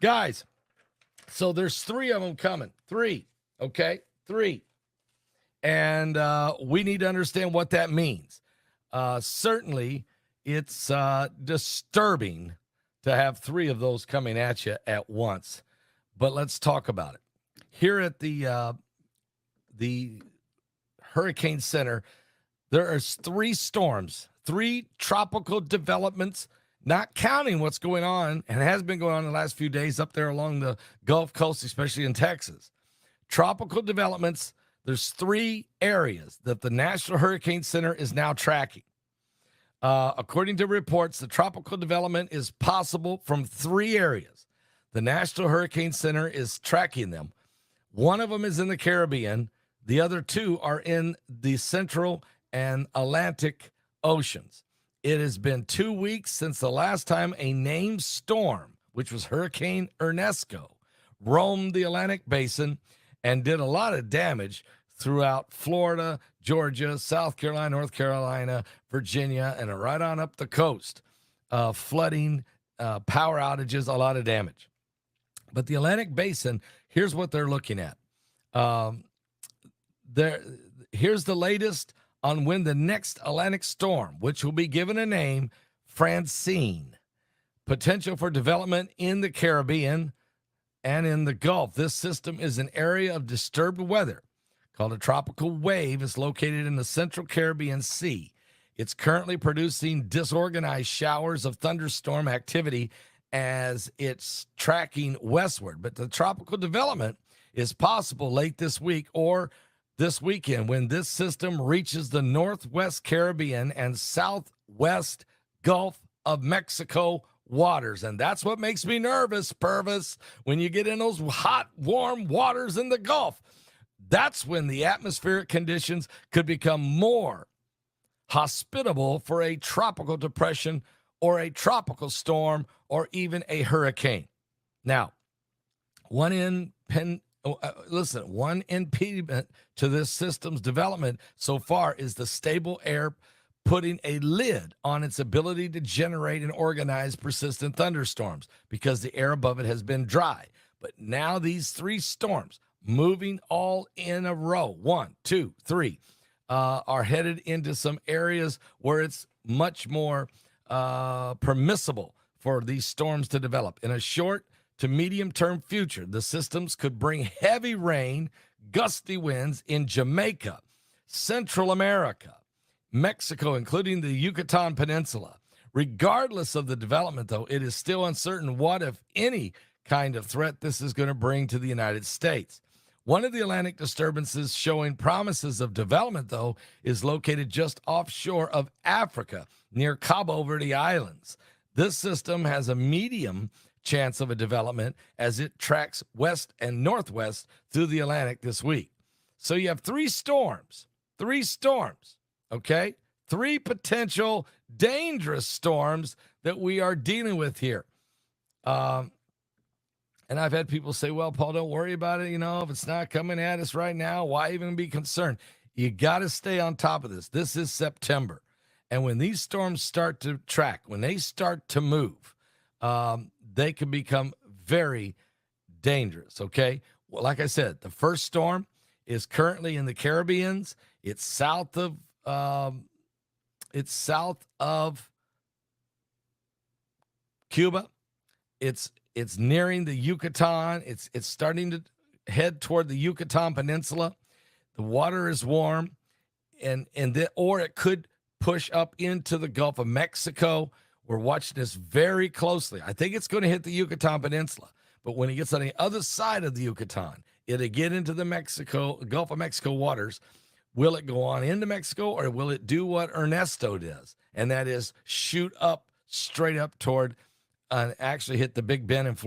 Guys, so there's three of them coming. Three, okay? Three. And we need to understand what that means. Certainly, it's disturbing to have three of those coming at you at once. But let's talk about it. Here at the Hurricane Center, there are three storms, three tropical developments, not counting what's going on and has been going on in the last few days up there along the Gulf Coast, especially in Texas. Tropical developments, there's three areas that the National Hurricane Center is now tracking. According to reports, the tropical development is possible from three areas. The National Hurricane Center is tracking them. One of them is in the Caribbean. The other two are in the Central and Atlantic Oceans. It has been 2 weeks since the last time a named storm, which was Hurricane Ernesto, roamed the Atlantic Basin and did a lot of damage throughout Florida, Georgia, South Carolina, North Carolina, Virginia, and right on up the coast. Flooding, power outages, a lot of damage. But the Atlantic Basin, here's what they're looking at. Here's the latest on when the next Atlantic storm, which will be given a name, Francine. Potential for development in the Caribbean and in the Gulf. This system is an area of disturbed weather called a tropical wave. Is located in the Central Caribbean Sea. It's currently producing disorganized showers of thunderstorm activity as it's tracking westward. But the tropical development is possible late this week or this weekend when this system reaches the Northwest Caribbean and Southwest Gulf of Mexico waters. And that's what makes me nervous, Purvis, when you get in those hot, warm waters in the Gulf. That's when the atmospheric conditions could become more hospitable for a tropical depression or a tropical storm or even a hurricane. Now, one impediment to this system's development so far is the stable air putting a lid on its ability to generate and organize persistent thunderstorms because the air above it has been dry. But now these three storms moving all in a row, 1, 2, 3, are headed into some areas where it's much more permissible for these storms to develop. In a short to medium-term future, the systems could bring heavy rain, gusty winds in Jamaica, Central America, Mexico, including the Yucatan Peninsula. Regardless of the development, though, it is still uncertain what, if any, kind of threat this is going to bring to the United States. One of the Atlantic disturbances showing promises of development, though, is located just offshore of Africa, near Cabo Verde Islands. This system has a medium chance of a development as it tracks west and northwest through the Atlantic this week. So you have three storms, okay? Three potential dangerous storms that we are dealing with here. And I've had people say, well, Paul, don't worry about it. You know, if it's not coming at us right now, why even be concerned? You got to stay on top of this. This is September. And when these storms start to track, when they start to move, they can become very dangerous, okay? Well, like I said, the first storm is currently in the Caribbean. It's south of Cuba. It's nearing the Yucatan. It's starting to head toward the Yucatan Peninsula. The water is warm, or it could push up into the Gulf of Mexico. We're watching this very closely. I think it's going to hit the Yucatan Peninsula, but when it gets on the other side of the Yucatan, it'll get into the Gulf of Mexico waters. Will it go on into Mexico, or will it do what Ernesto does, and that is shoot up straight up toward and actually hit the Big Bend in Florida?